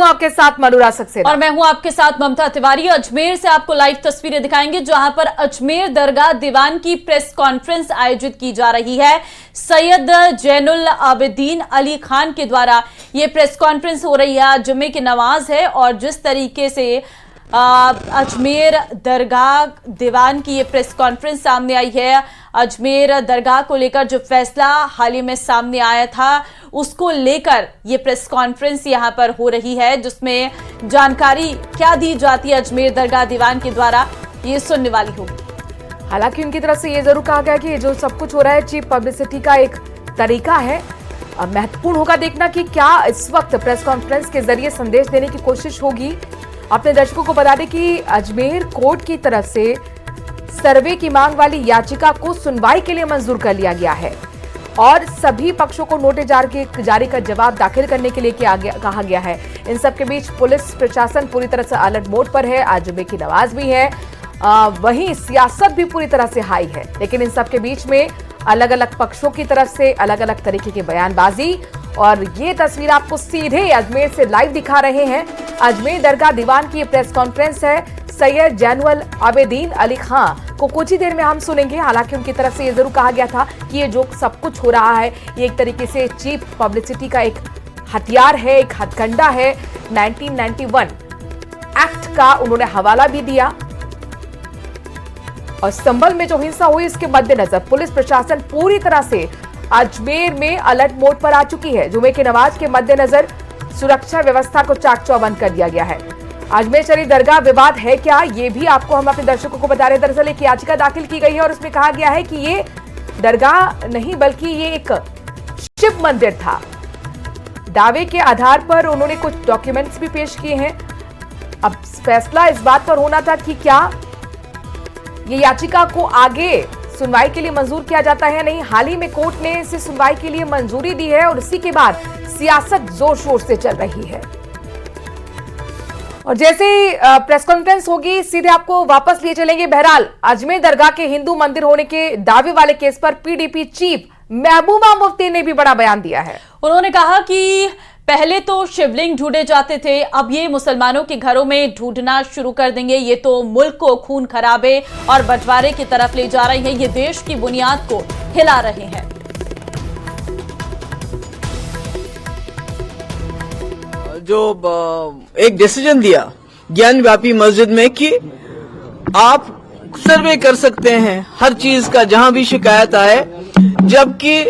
हूं आपके साथ मनुरा सक्सेना और मैं हूं आपके साथ ममता तिवारी। अजमेर से आपको लाइव तस्वीरें दिखाएंगे जहां पर अजमेर दरगाह दीवान की प्रेस कॉन्फ्रेंस आयोजित की जा रही है। सैयद जैनुल आबिदीन अली खान के द्वारा ये प्रेस कॉन्फ्रेंस हो रही है। जुम्मे की नमाज है और जिस तरीके से अजमेर दरगाह दीवान की ये प्रेस कॉन्फ्रेंस सामने आई है, अजमेर दरगाह को लेकर जो फैसला हाल ही में सामने आया था उसको लेकर ये प्रेस कॉन्फ्रेंस यहां पर हो रही है, जिसमें जानकारी क्या दी जाती है अजमेर दरगाह दीवान के द्वारा, ये सुनने वाली होगी। हालांकि उनकी तरफ से ये जरूर कहा गया कि जो सब कुछ हो रहा है चीप पब्लिसिटी का एक तरीका है। अब महत्वपूर्ण होगा देखना कि क्या इस वक्त प्रेस कॉन्फ्रेंस के जरिए संदेश देने की कोशिश होगी। अपने दर्शकों को बता दें कि अजमेर कोर्ट की तरफ से सर्वे की मांग वाली याचिका को सुनवाई के लिए मंजूर कर लिया गया है और सभी पक्षों को नोटिस जारी कर जवाब दाखिल करने के लिए कहा गया है। इन सब के बीच पुलिस प्रशासन पूरी तरह से अलर्ट मोड पर है। आज जुम्मे की नमाज भी है, वहीं सियासत भी पूरी तरह से हाई है। लेकिन इन सब के बीच में अलग अलग पक्षों की तरफ से अलग अलग तरीके की बयानबाजी, और ये तस्वीर आपको सीधे अजमेर से लाइव दिखा रहे हैं। अजमेर दरगाह दीवान की प्रेस कॉन्फ्रेंस है। सैयद जैनुल आबिदीन अली खान को कुछ ही देर में हम सुनेंगे। हालांकि उनकी तरफ से ये जरूर कहा गया था कि ये जो सब कुछ हो रहा है ये एक तरीके से चीप पब्लिसिटी का एक हथियार है, एक हथकंडा है। 1991 एक्ट का उन्होंने हवाला भी दिया और संभल में जो हिंसा हुई इसके मद्देनजर पुलिस प्रशासन पूरी तरह से अजमेर में अलर्ट मोड पर आ चुकी है। जुमे की नमाज के मद्देनजर सुरक्षा व्यवस्था को चाक चौबंद कर दिया गया है। अजमेर शरीफ दरगाह विवाद है क्या, ये भी आपको हम अपने दर्शकों को बता रहे हैं। दरअसल एक याचिका दाखिल की गई है और उसमें कहा गया है कि ये दरगाह नहीं बल्कि ये एक शिव मंदिर था। दावे के आधार पर उन्होंने कुछ डॉक्यूमेंट्स भी पेश किए हैं। अब फैसला इस बात पर होना था कि क्या ये याचिका को आगे सुनवाई के लिए मंजूर किया जाता है या नहीं। हाल ही में कोर्ट ने इसे सुनवाई के लिए मंजूरी दी है और इसी के बाद सियासत जोर शोर से चल रही है। और जैसे ही प्रेस कॉन्फ्रेंस होगी सीधे आपको वापस लिए चलेंगे। बहरहाल अजमेर दरगाह के हिंदू मंदिर होने के दावे वाले केस पर पीडीपी चीफ महबूबा मुफ्ती ने भी बड़ा बयान दिया है। उन्होंने कहा कि पहले तो शिवलिंग ढूंढे जाते थे, अब ये मुसलमानों के घरों में ढूंढना शुरू कर देंगे। ये तो मुल्क को खून खराबे और बंटवारे की तरफ ले जा रहे हैं, ये देश की बुनियाद को हिला रहे हैं। जो एक डिसीजन दिया ज्ञान व्यापी मस्जिद में कि आप सर्वे कर सकते हैं हर चीज का जहां भी शिकायत आए, जबकि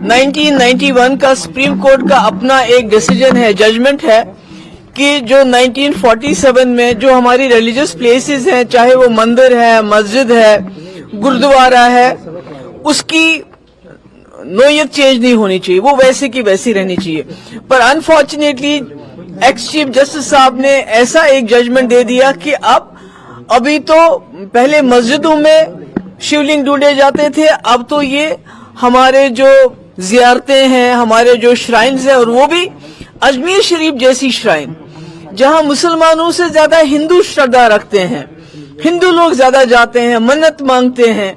1991 का सुप्रीम कोर्ट का अपना एक डिसीजन है, जजमेंट है कि जो 1947 में जो हमारी रिलीजियस प्लेसेस हैं, चाहे वो मंदिर है, मस्जिद है, गुरुद्वारा है, उसकी नोयत चेंज नहीं होनी चाहिए, वो वैसे की वैसी रहनी चाहिए। पर अनफॉर्चुनेटली एक्स चीफ जस्टिस साहब ने ऐसा एक जजमेंट दे दिया कि अब अभी तो पहले मस्जिदों में शिवलिंग ढूंढे जाते थे, अब तो ये हमारे जो जियारतें हैं, हमारे जो श्राइन्स हैं, और वो भी अजमेर शरीफ जैसी श्राइन जहां मुसलमानों से ज्यादा हिंदू श्रद्धा रखते हैं, हिंदू लोग ज्यादा जाते हैं, मन्नत मांगते हैं,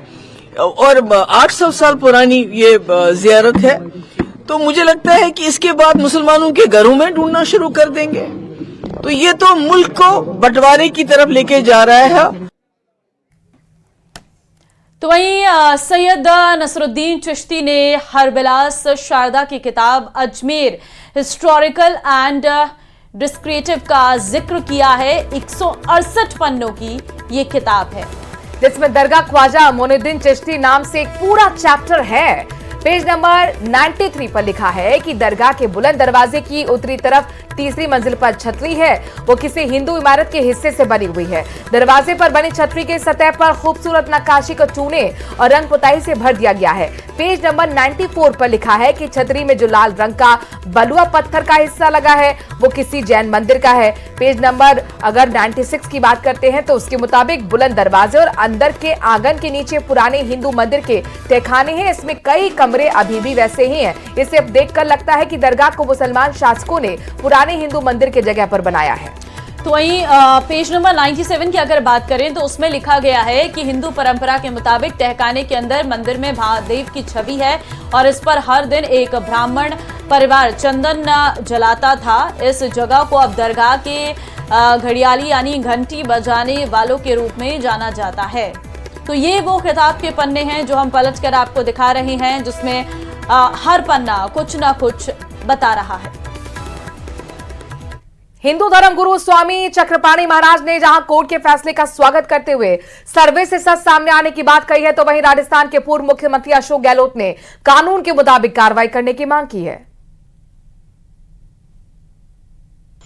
और 800 साल पुरानी ये जियारत है। तो मुझे लगता है कि इसके बाद मुसलमानों के घरों में ढूंढना शुरू कर देंगे, तो ये तो मुल्क को बंटवारे की तरफ लेके जा रहा है। तो वहीं सैयद नसरुद्दीन चिश्ती ने हरबिलास शारदा की किताब अजमेर हिस्टोरिकल एंड डिस्क्रिप्टिव का जिक्र किया है। 168 पन्नों की ये किताब है जिसमें दरगाह ख्वाजा मोइनुद्दीन चिश्ती नाम से एक पूरा चैप्टर है। पेज नंबर 93 पर लिखा है कि दरगाह के बुलंद दरवाजे की उत्तरी तरफ तीसरी मंजिल पर छतरी है, वो किसी हिंदू इमारत के हिस्से से बनी हुई है। दरवाजे पर बनी छतरी के सतह पर खूबसूरत नक्काशी को चूने और रंग पुताई से भर दिया गया है। पेज नंबर 94 पर लिखा है कि छतरी में जो लाल रंग का बलुआ पत्थर का हिस्सा लगा है वो किसी जैन मंदिर का है। पेज नंबर अगर 96 की बात करते हैं तो उसके मुताबिक बुलंद दरवाजे और अंदर के आंगन के नीचे पुराने हिंदू मंदिर के तहखाने हैं। इसमें कई कमरे अभी भी वैसे ही हैं। इसे देखकर लगता है कि दरगाह को मुसलमान शासकों ने पुराने हिंदू मंदिर के जगह पर बनाया है। तो वहीं पेज नंबर 97 की अगर बात करें तो उसमें लिखा गया है कि हिंदू परंपरा के मुताबिक तहखाने के अंदर मंदिर में महादेव की छवि है और इस पर हर दिन एक ब्राह्मण परिवार चंदन जलाता था। इस जगह को अब दरगाह के घड़ियाली यानी घंटी बजाने वालों के रूप में जाना जाता है। तो ये वो किताब के पन्ने हैं जो हम पलट कर आपको दिखा रहे हैं, जिसमें हर पन्ना कुछ ना कुछ बता रहा है। हिंदू धर्म गुरु स्वामी चक्रपाणी महाराज ने जहां कोर्ट के फैसले का स्वागत करते हुए सर्वे से सच सामने आने की बात कही है, तो वहीं राजस्थान के पूर्व मुख्यमंत्री अशोक गहलोत ने कानून के मुताबिक कार्रवाई करने की मांग की है।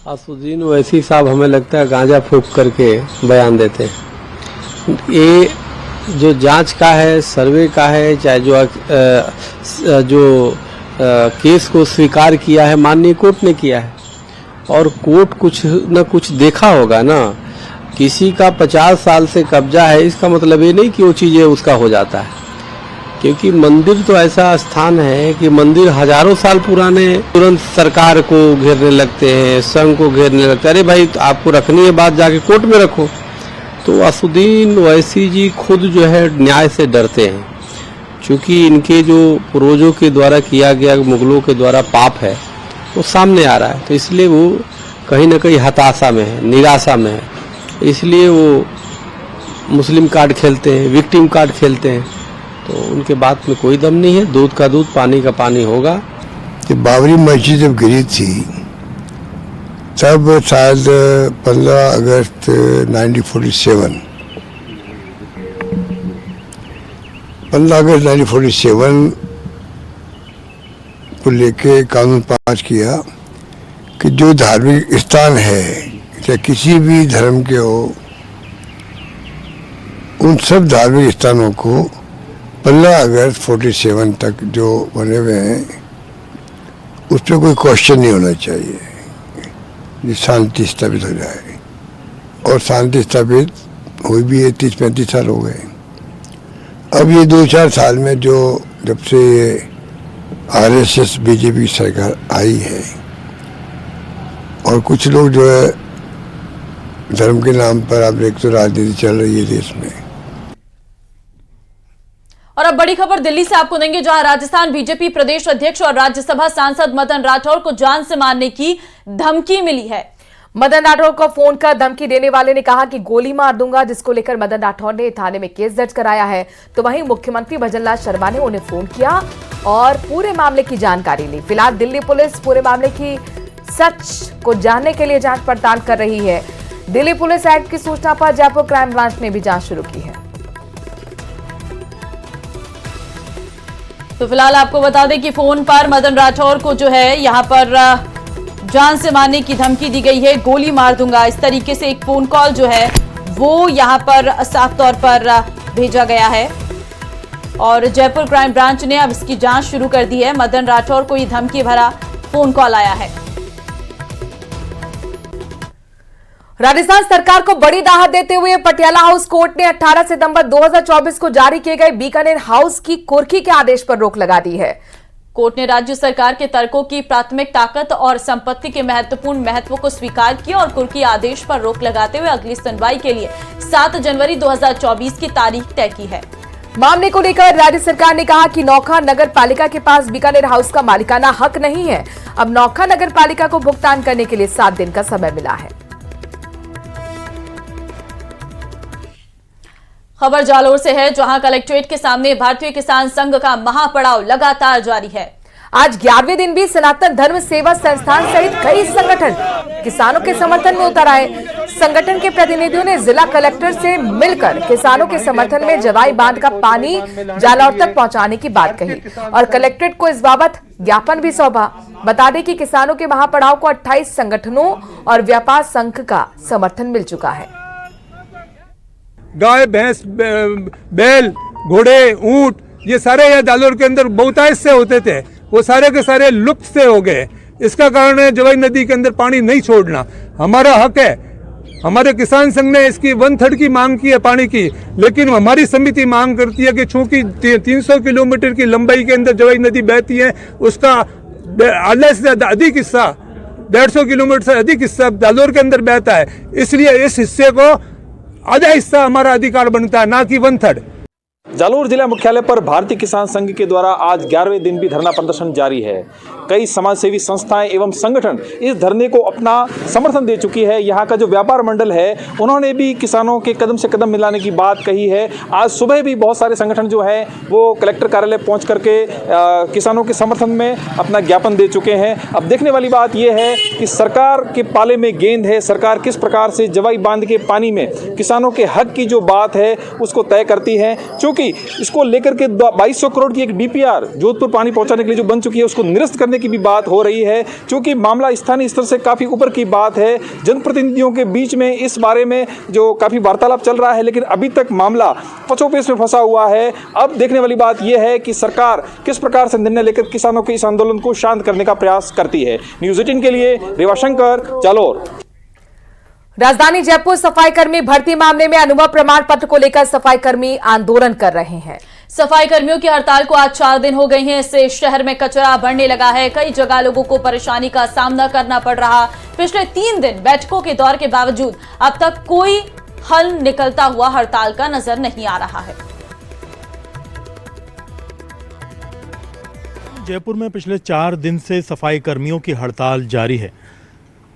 असुद्दीन ओवैसी साहब हमें लगता है गांजा फूंक करके बयान देते हैं। ये जो जांच का है, सर्वे का है, चाहे जो केस को स्वीकार किया है माननीय कोर्ट ने किया है, और कोर्ट कुछ न कुछ देखा होगा ना। किसी का 50 साल से कब्जा है, इसका मतलब ये नहीं कि वो चीजें उसका हो जाता है, क्योंकि मंदिर तो ऐसा स्थान है कि मंदिर हजारों साल पुराने तुरंत सरकार को घेरने लगते हैं, संघ को घेरने लगते हैं। अरे भाई आपको रखनी है बात, जाके कोर्ट में रखो। तो असुद्दीन ओवैसी जी खुद जो है न्याय से डरते हैं, क्योंकि इनके जो पूर्वजों के द्वारा किया गया मुगलों के द्वारा पाप है वो सामने आ रहा है, तो इसलिए वो कहीं ना कहीं हताशा में है, निराशा में है, इसलिए वो मुस्लिम कार्ड खेलते हैं, विक्टिम कार्ड खेलते हैं। तो उनके बात में कोई दम नहीं है, दूध का दूध पानी का पानी होगा। बाबरी मस्जिद जब गिरी थी तब शायद 15 अगस्त 1947 को लेके कानून पास किया कि जो धार्मिक स्थान है चाहे किसी भी धर्म के हो, उन सब धार्मिक स्थानों को 15 अगस्त 47 तक जो बने हुए हैं उस पर कोई क्वेश्चन नहीं होना चाहिए, शांति स्थापित हो जाए। और शांति स्थापित हुई भी है, 30-35 साल हो गए। अब ये 2-4 साल में जो जब से RSS बीजेपी की सरकार आई है और कुछ लोग जो है धर्म के नाम पर आप एक तो राजनीति चल रही है देश में। और अब बड़ी खबर दिल्ली से आपको देंगे, जहां राजस्थान बीजेपी प्रदेश अध्यक्ष और राज्यसभा सांसद मदन राठौर को जान से मारने की धमकी मिली है। मदन राठौर को फोन कर धमकी देने वाले ने कहा कि गोली मार दूंगा, जिसको लेकर मदन राठौर ने थाने में केस दर्ज कराया है। तो वहीं मुख्यमंत्री भजनलाल शर्मा ने उन्हें फोन किया और पूरे मामले की जानकारी ली। फिलहाल दिल्ली पुलिस पूरे मामले की सच को जानने के लिए जांच पड़ताल कर रही है। दिल्ली पुलिस एक्ट की सूचना पर जयपुर क्राइम ब्रांच ने भी जांच शुरू की है। तो फिलहाल आपको बता दें कि फोन पर मदन राठौर को जो है यहां पर जान से मारने की धमकी दी गई है, गोली मार दूंगा, इस तरीके से एक फोन कॉल जो है वो यहां पर साफ तौर पर भेजा गया है। और जयपुर क्राइम ब्रांच ने अब इसकी जांच शुरू कर दी है। मदन राठौर को ये धमकी भरा फोन कॉल आया है। राजस्थान सरकार को बड़ी राहत देते हुए पटियाला हाउस कोर्ट ने 18 सितंबर 2024 को जारी किए गए बीकानेर हाउस की कुर्की के आदेश पर रोक लगा दी है। कोर्ट ने राज्य सरकार के तर्कों की प्राथमिक ताकत और संपत्ति के महत्वपूर्ण महत्व को स्वीकार किया और कुर्की आदेश पर रोक लगाते हुए अगली सुनवाई के लिए 7 जनवरी 2024 की तारीख तय की है। मामले को लेकर राज्य सरकार ने कहा कि नौखा नगर पालिका के पास बीकानेर हाउस का मालिकाना हक नहीं है। अब नौखा नगर पालिका को भुगतान करने के लिए 7 दिन का समय मिला है। खबर जालोर से है, जहां कलेक्ट्रेट के सामने भारतीय किसान संघ का महापड़ाव लगातार जारी है। आज 11वें दिन भी सनातन धर्म सेवा संस्थान सहित कई संगठन किसानों के समर्थन में उतर आए। संगठन के प्रतिनिधियों ने जिला कलेक्टर से मिलकर किसानों के समर्थन में जवाई बांध का पानी जालौर तक पहुंचाने की बात कही और कलेक्ट्रेट को इस बाबत ज्ञापन भी सौंपा। बता दें कि किसानों के महापड़ाव को 28 संगठनों और व्यापार संघ का समर्थन मिल चुका है। गाय, भैंस, बैल, घोड़े, ऊंट, ये सारे यहाँ जालोर के अंदर बहुतायत से होते थे, वो सारे के सारे लुप्त से हो गए। इसका कारण है जवाई नदी के अंदर पानी नहीं छोड़ना। हमारा हक है, हमारे किसान संघ ने इसकी 1/3 की मांग की है पानी की, लेकिन हमारी समिति मांग करती है कि चूंकि 300 किलोमीटर की लंबाई के अंदर जवाई नदी बहती है, उसका आधे से अधिक हिस्सा 150 किलोमीटर से अधिक हिस्सा जालोर के अंदर बहता है, इसलिए इस हिस्से को आधा हिस्सा हमारा अधिकार बनता है, ना कि 1/3। जालोर जिला मुख्यालय पर भारतीय किसान संघ के द्वारा आज 11वें दिन भी धरना प्रदर्शन जारी है। कई समाजसेवी संस्थाएं एवं संगठन इस धरने को अपना समर्थन दे चुकी है। यहाँ का जो व्यापार मंडल है उन्होंने भी किसानों के कदम से कदम मिलाने की बात कही है। आज सुबह भी बहुत सारे संगठन जो है वो कलेक्टर कार्यालय पहुँच करके किसानों के समर्थन में अपना ज्ञापन दे चुके हैं। अब देखने वाली बात यह है कि सरकार के पाले में गेंद है, सरकार किस प्रकार से जवाई बांध के पानी में किसानों के हक की जो बात है उसको तय करती है। क्योंकि इसको लेकर के 2200 करोड़ की एक डीपीआर जोधपुर पानी पहुंचाने के लिए जो बन चुकी है उसको निरस्त करने की भी बात हो रही है। क्योंकि मामला स्थानीय स्तर से काफी ऊपर की बात है, जनप्रतिनिधियों के बीच में इस बारे में जो काफी वार्तालाप चल रहा है, लेकिन अभी तक मामला पचोपेश में फंसा हुआ है। अब देखने वाली बात यह है कि सरकार किस प्रकार से निर्णय लेकर किसानों के इस आंदोलन को शांत करने का प्रयास करती है। न्यूज़ 18 के लिए रेवाशंकर, जालोर। राजधानी जयपुर सफाई कर्मी भर्ती मामले में अनुभव प्रमाण पत्र को लेकर सफाई कर्मी आंदोलन कर रहे हैं। सफाई कर्मियों की हड़ताल को आज 4 दिन हो गए हैं। इससे शहर में कचरा बढ़ने लगा है। कई जगह लोगों को परेशानी का सामना करना पड़ रहा। पिछले 3 दिन बैठकों के दौर के बावजूद अब तक कोई हल निकलता हुआ हड़ताल का नजर नहीं आ रहा है। जयपुर में पिछले 4 दिन से सफाई कर्मियों की हड़ताल जारी है।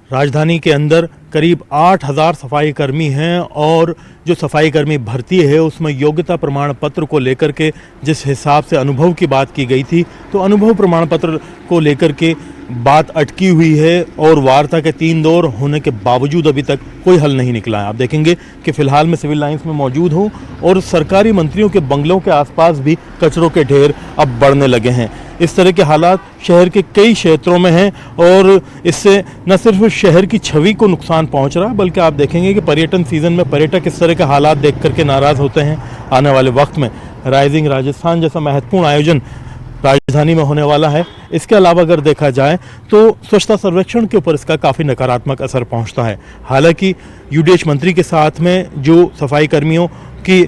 राजधानी के अंदर करीब 8000 सफाई कर्मी हैं और जो सफाई कर्मी भर्ती है उसमें योग्यता प्रमाण पत्र को लेकर के जिस हिसाब से अनुभव की बात की गई थी, तो अनुभव प्रमाण पत्र को लेकर के बात अटकी हुई है और वार्ता के 3 दौर होने के बावजूद अभी तक कोई हल नहीं निकला है। आप देखेंगे कि फिलहाल मैं सिविल लाइंस में मौजूद हूं और सरकारी मंत्रियों के बंगलों के आसपास भी कचरों के ढेर अब बढ़ने लगे हैं। इस तरह के हालात शहर के कई क्षेत्रों में हैं और इससे न सिर्फ शहर की छवि को नुकसान पहुंच रहा है, बल्कि आप देखेंगे कि पर्यटन सीजन में पर्यटक इस तरह के हालात देख करके नाराज होते हैं। आने वाले वक्त में राइजिंग राजस्थान जैसा महत्वपूर्ण आयोजन राजधानी में होने वाला है। इसके अलावा अगर देखा जाए तो स्वच्छता सर्वेक्षण के ऊपर इसका काफ़ी नकारात्मक असर पहुंचता है। हालांकि यूडीएच मंत्री के साथ में जो सफाई कर्मियों की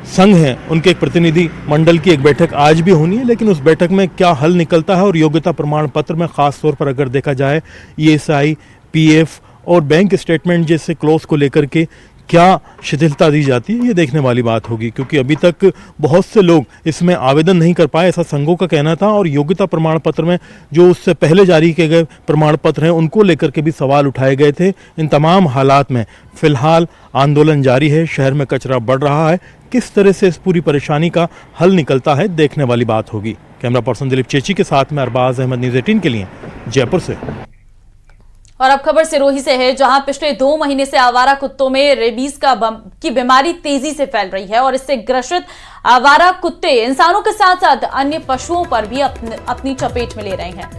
संघ हैं उनके एक प्रतिनिधि मंडल की एक बैठक आज भी होनी है, लेकिन उस बैठक में क्या हल निकलता है और योग्यता प्रमाण पत्र में ख़ास तौर पर अगर देखा जाए ईएसआई, पीएफ और बैंक स्टेटमेंट जैसे क्लोज को लेकर के क्या शिथिलता दी जाती है, ये देखने वाली बात होगी। क्योंकि अभी तक बहुत से लोग इसमें आवेदन नहीं कर पाए, ऐसा संघों का कहना था। और योग्यता प्रमाण पत्र में जो उससे पहले जारी किए गए प्रमाण पत्र हैं उनको लेकर के भी सवाल उठाए गए थे। इन तमाम हालात में फिलहाल आंदोलन जारी है, शहर में कचरा बढ़ रहा है। किस तरह से इस पूरी परेशानी का हल निकलता है देखने वाली बात होगी। कैमरा पर्सन दिलीप चेची के साथ में अरबाज अहमद, न्यूज़ 18 के लिए जयपुर से। और अब खबर सिरोही से है, जहां पिछले 2 महीने से आवारा कुत्तों में रेबीज की बीमारी तेजी से फैल रही है और इससे ग्रसित आवारा कुत्ते इंसानों के साथ साथ अन्य पशुओं पर भी अपनी चपेट में ले रहे हैं,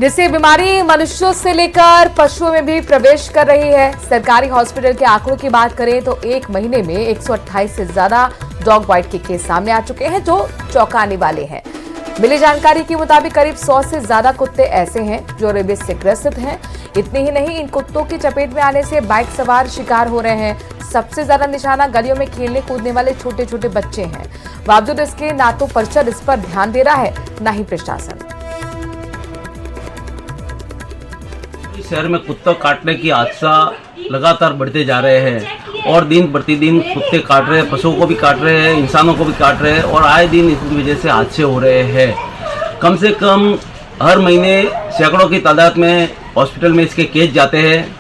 जिससे बीमारी मनुष्यों से लेकर पशुओं में भी प्रवेश कर रही है। सरकारी हॉस्पिटल के आंकड़ों की बात करें तो 1 महीने में 128 से ज्यादा डॉग बाइट के केस सामने आ चुके हैं, जो चौंकाने वाले हैं। मिली जानकारी के मुताबिक करीब 100 से ज्यादा कुत्ते ऐसे हैं जो रेबीज से ग्रसित हैं। इतने ही नहीं, इन कुत्तों की चपेट में आने से बाइक सवार शिकार हो रहे हैं। सबसे ज्यादा निशाना गलियों में खेलने कूदने वाले छोटे छोटे बच्चे हैं। बावजूद इसके ना तो परिषद इस पर ध्यान दे रहा है, ना ही प्रशासन। शहर में कुत्ता काटने की हादसा लगातार बढ़ते जा रहे हैं और दिन प्रतिदिन कुत्ते काट रहे हैं, पशुओं को भी काट रहे हैं, इंसानों को भी काट रहे हैं और आए दिन इसकी वजह से हादसे हो रहे हैं। कम से कम हर महीने सैकड़ों की तादाद में हॉस्पिटल में इसके केस जाते हैं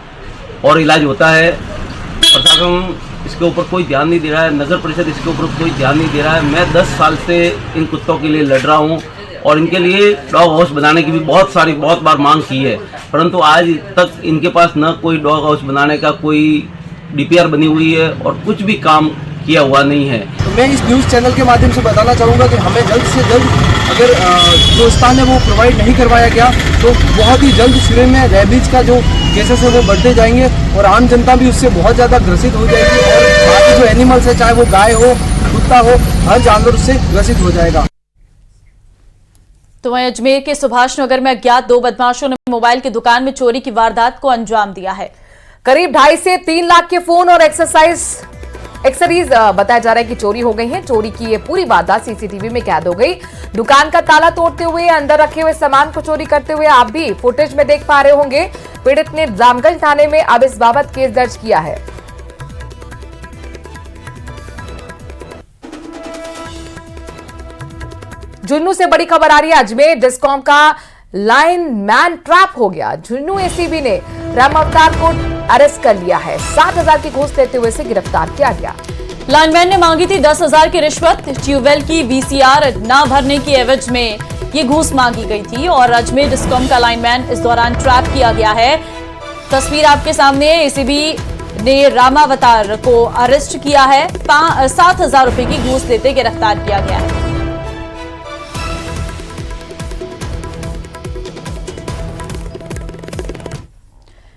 और इलाज होता है। प्रशासन इसके ऊपर कोई ध्यान नहीं दे रहा है, नगर परिषद इसके ऊपर कोई ध्यान नहीं दे रहा है। मैं 10 साल से इन कुत्तों के लिए लड़ रहा हूँ और इनके लिए डॉग हाउस बनाने की भी बहुत बार मांग की है, परंतु आज तक इनके पास न कोई डॉग हाउस बनाने का कोई डीपीआर बनी हुई है और कुछ भी काम किया हुआ नहीं है। तो मैं इस न्यूज़ चैनल के माध्यम से बताना चाहूँगा कि हमें जल्द से जल्द अगर जो स्थान है वो प्रोवाइड नहीं करवाया गया तो बहुत ही जल्द शहर में रेबीज का जो केसेस है वो बढ़ते जाएंगे और आम जनता भी उससे बहुत ज़्यादा ग्रसित हो जाएगी और बाकी जो एनिमल्स है, चाहे वो गाय हो, कुत्ता हो, हर जानवर उससे ग्रसित हो जाएगा। तो वहीं अजमेर के सुभाष नगर में अज्ञात 2 बदमाशों ने मोबाइल की दुकान में चोरी की वारदात को अंजाम दिया है। करीब 2.5 से 3 लाख के फोन और एक्सरसाइज एक्सेसरीज बताया जा रहा है कि चोरी हो गई है। चोरी की ये पूरी वारदात सीसीटीवी में कैद हो गई। दुकान का ताला तोड़ते हुए, अंदर रखे हुए सामान को चोरी करते हुए आप भी फुटेज में देख पा रहे होंगे। पीड़ित ने रामगंज थाने में अब इस बाबत केस दर्ज किया है। झुंझुनू से बड़ी खबर आ रही है। अजमेर डिस्कॉम का लाइन मैन ट्रैप हो गया। झुंझुनू एसीबी ने राम अवतार को अरेस्ट कर लिया है। 7,000 की घूस लेते हुए इसे गिरफ्तार किया गया। लाइनमैन ने मांगी थी 10,000 की रिश्वत। ट्यूबवेल की वीसीआर ना भरने की एवज में ये घूस मांगी गई थी और अजमेर डिस्कॉम का लाइनमैन इस दौरान ट्रैप किया गया है। तस्वीर आपके सामने। एसीबी ने रामावतार को अरेस्ट किया है। 7,000 रुपए की घूस लेते गिरफ्तार किया गया है।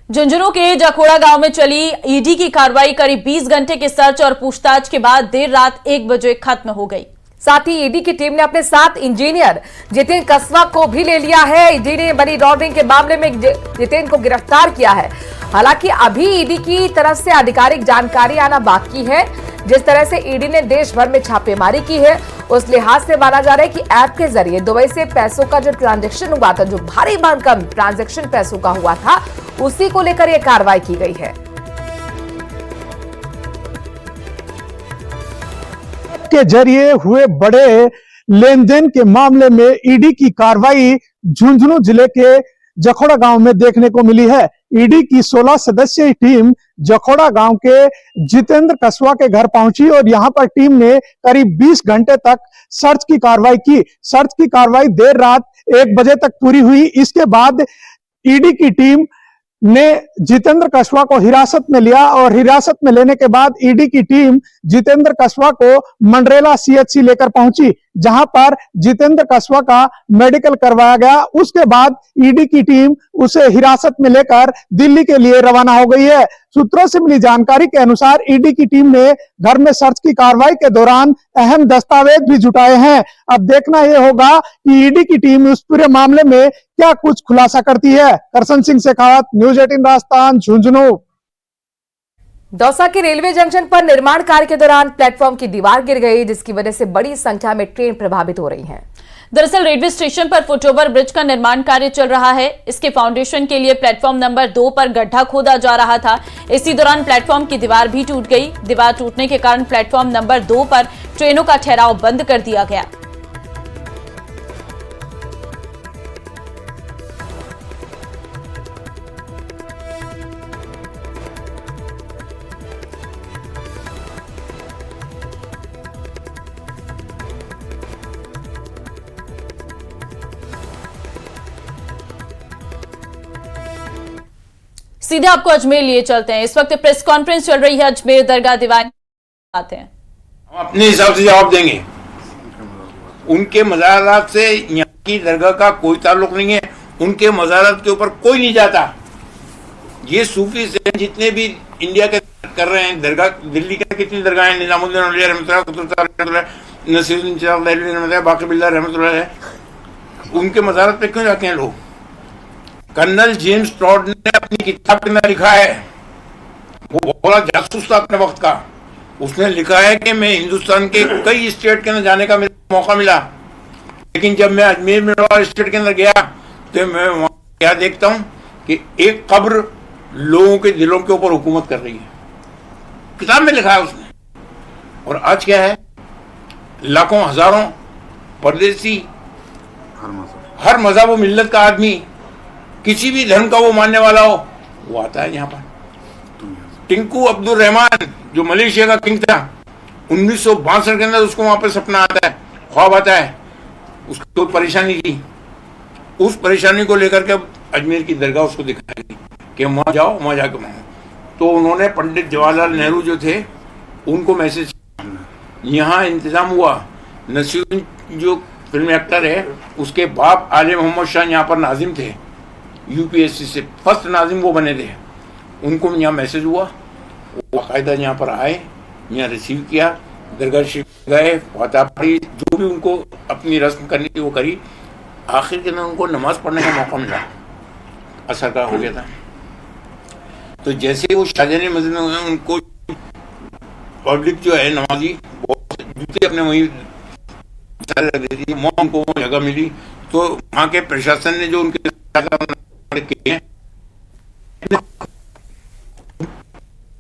झुंझुनू के जखोड़ा गांव में चली ईडी की कार्रवाई करीब 20 घंटे के सर्च और पूछताछ के बाद देर रात 1 बजे खत्म हो गई। साथ ही ईडी की टीम ने अपने साथ इंजीनियर जितेंद्र कसवा को भी ले लिया है। ईडी ने मनी लॉन्ड्रिंग के मामले में जितेंद्र को गिरफ्तार किया है। हालांकि अभी ईडी की तरफ से आधिकारिक जानकारी आना बाकी है। जिस तरह से ईडी ने देश भर में छापेमारी की है, उस लिहाज से माना जा रहा है कि ऐप के जरिए दुबई से पैसों का जो ट्रांजैक्शन हुआ था, जो भारी भरकम ट्रांजैक्शन पैसों का हुआ था, उसी को लेकर यह कार्रवाई की गई है। के जरिए हुए बड़े लेन देन के मामले में ईडी की कार्रवाई झुंझुनू जिले के जखोड़ा गांव में देखने को मिली है। ईडी की 16 सदस्यीय टीम जखोड़ा गांव के जितेंद्र कसवा के घर पहुंची और यहां पर टीम ने करीब 20 घंटे तक सर्च की कार्रवाई की। सर्च की कार्रवाई देर रात 1 बजे तक पूरी हुई। इसके बाद ईडी की टीम ने जितेंद्र कसवा को हिरासत में लिया और हिरासत में लेने के बाद ईडी की टीम जितेंद्र कसवा को मंडरेला सीएचसी लेकर पहुंची, जहां पर जितेंद्र कसवा का मेडिकल करवाया गया। उसके बाद ईडी की टीम उसे हिरासत में लेकर दिल्ली के लिए रवाना हो गई है। सूत्रों से मिली जानकारी के अनुसार ईडी की टीम ने घर में सर्च की कार्रवाई के दौरान अहम दस्तावेज भी जुटाए हैं। अब देखना यह होगा कि ईडी की टीम उस पूरे मामले में क्या कुछ खुलासा करती है। करसन सिंह शेखावत, न्यूज 18 राजस्थान, झुंझुनू। दौसा के रेलवे जंक्शन पर निर्माण कार्य के दौरान प्लेटफॉर्म की दीवार गिर गई, जिसकी वजह से बड़ी संख्या में ट्रेन प्रभावित हो रही हैं। दरअसल रेलवे स्टेशन पर फुटओवर ब्रिज का निर्माण कार्य चल रहा है। इसके फाउंडेशन के लिए प्लेटफॉर्म नंबर 2 पर गड्ढा खोदा जा रहा था। इसी दौरान प्लेटफॉर्म की दीवार भी टूट गई। दीवार टूटने के कारण प्लेटफॉर्म नंबर 2 पर ट्रेनों का ठहराव बंद कर दिया गया। सीधे आपको अजमेर लिए चलते हैं। इस वक्त प्रेस कॉन्फ्रेंस चल रही है अजमेर दरगाह दीवान। आते हैं, हम अपने हिसाब से जवाब देंगे। उनके मज़ारात से यहाँ की दरगाह का कोई ताल्लुक नहीं है। उनके मज़ारात के ऊपर कोई नहीं जाता। ये सूफी से जितने भी इंडिया के कर रहे हैं दरगाह, दिल्ली के कितनी दरगाह हैं, निजामुद्दीन औलिया रहमतुल्लाह, नसीरुद्दीन बाकी बिल्ला रहमतुल्लाह, उनके मज़ारात पे क्यों जाते हैं लोग? कर्नल जेम्स टॉड ने अपनी किताब के अंदर लिखा है, वो बड़ा जासूस था अपने वक्त का। उसने लिखा है कि मैं हिंदुस्तान के कई स्टेट के अंदर जाने का मौका मिला, लेकिन जब मैं अजमेर में स्टेट के अंदर गया तो मैं वहां क्या देखता हूं कि एक कब्र लोगों के दिलों के ऊपर हुकूमत कर रही है। किताब में लिखा है उसने। और आज क्या है, लाखों हजारों परदेसी, हर मजहब व मिल्लत का आदमी, किसी भी धर्म का वो मानने वाला हो, वो आता है यहाँ पर। टिंकू अब्दुल रहमान जो मलेशिया का किंग था, 1962 के अंदर उसको वहां पर सपना आता है, ख्वाब आता है, उसको परेशानी थी। उस परेशानी को लेकर के अजमेर की दरगाह उसको दिखाई कि वहां जाओ, वहां जाके मांगो। तो उन्होंने पंडित जवाहरलाल नेहरू जो थे उनको मैसेज, यहाँ इंतजाम हुआ। नसीरुद्दीन जो फिल्म एक्टर है, उसके बाप आले मोहम्मद शाह यहाँ पर नाजिम थे, यूपीएससी से फर्स्ट नाजिम वो बने थे। उनको यहाँ मैसेज हुआ, वो बाकायदा यहाँ पर आए, यहाँ रिसीव किया, दरगाह शरीफ गए, फतह पढ़ी, जो भी उनको अपनी रस्म करनी थी वो करी। आखिर के दिन उनको नमाज पढ़ने का मौका मिला, असर का हो गया था। तो जैसे वो शाहजहानी मस्जिद में उनको पब्लिक जो है नमाजी बहुत जूते अपने वहीं सारे रख देती है, वहाँ उनको वो जगह मिली। तो वहाँ के प्रशासन ने जो उनके किए हैं,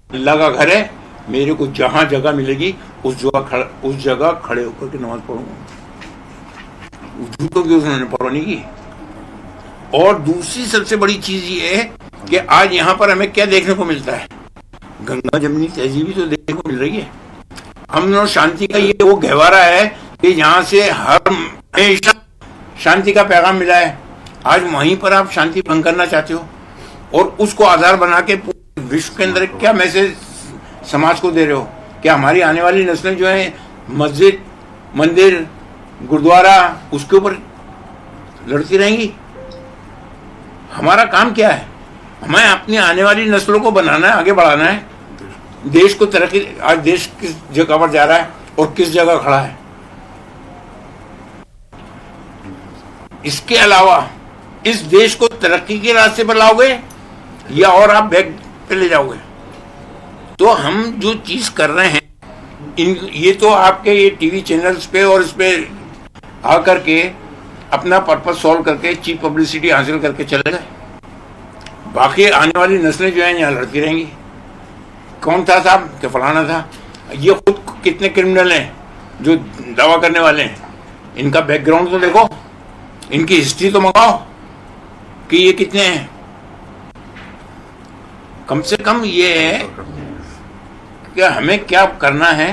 अल्लाह का घर है, मेरे को जहां जगह मिलेगी उस जगह खड़े होकर के नमाज पढ़ूंगा। जूतों की उसने परवाह नहीं की। और दूसरी सबसे बड़ी चीज ये है कि आज यहाँ पर हमें क्या देखने को मिलता है, गंगा जमनी तहजीबी तो देखने को मिल रही है। हम लोग शांति का ये वो गहवारा है कि यहाँ से हमेशा शांति का पैगाम मिला है। आज वहीं पर आप शांति भंग करना चाहते हो और उसको आधार बना के पूरे विश्व के अंदर क्या मैसेज समाज को दे रहे हो? क्या हमारी आने वाली नस्लें जो है मस्जिद, मंदिर, गुरुद्वारा उसके ऊपर लड़ती रहेंगी? हमारा काम क्या है? हमें अपनी आने वाली नस्लों को बनाना है, आगे बढ़ाना है, देश को तरक्की। आज देश किस जगह पर जा रहा है और किस जगह खड़ा है? इसके अलावा इस देश को तरक्की के रास्ते पर लाओगे या और आप बैक पे ले जाओगे? तो हम जो चीज कर रहे हैं ये तो आपके ये टीवी चैनल्स पे और इस पे आकर के अपना पर्पस सॉल्व करके चीप पब्लिसिटी हासिल करके चले गए। बाकी आने वाली नस्लें जो हैं यहाँ लड़ती रहेंगी। कौन था साहब कि फलाना था? ये खुद कितने क्रिमिनल हैं जो दावा करने वाले हैं? इनका बैकग्राउंड तो देखो, इनकी हिस्ट्री तो मंगाओ कि ये कितने हैं। कम से कम ये है कि हमें क्या करना है,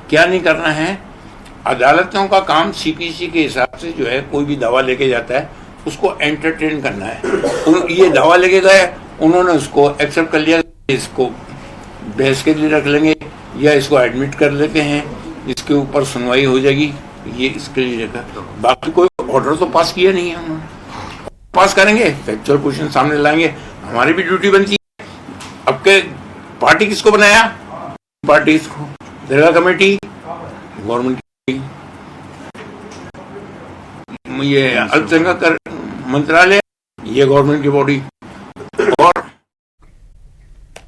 क्या नहीं करना है। अदालतों का काम सीपीसी के हिसाब से जो है, कोई भी दावा लेके जाता है उसको एंटरटेन करना है। ये दावा लेके गए, उन्होंने उसको एक्सेप्ट कर लिया, इसको बहस के लिए रख लेंगे या इसको एडमिट कर लेते हैं, इसके ऊपर सुनवाई हो जाएगी, ये इसके लिए रखा। बाकी कोई ऑर्डर तो पास किया नहीं है उन्होंने। पास करेंगे, फैक्चुअल क्वेश्चन सामने लाएंगे, हमारी भी ड्यूटी बनती है। अब के पार्टी किसको बनाया? पार्टी इसको, दरगाह कमेटी गवर्नमेंट की, ये अल्पसंख्यक मंत्रालय ये गवर्नमेंट की बॉडी, और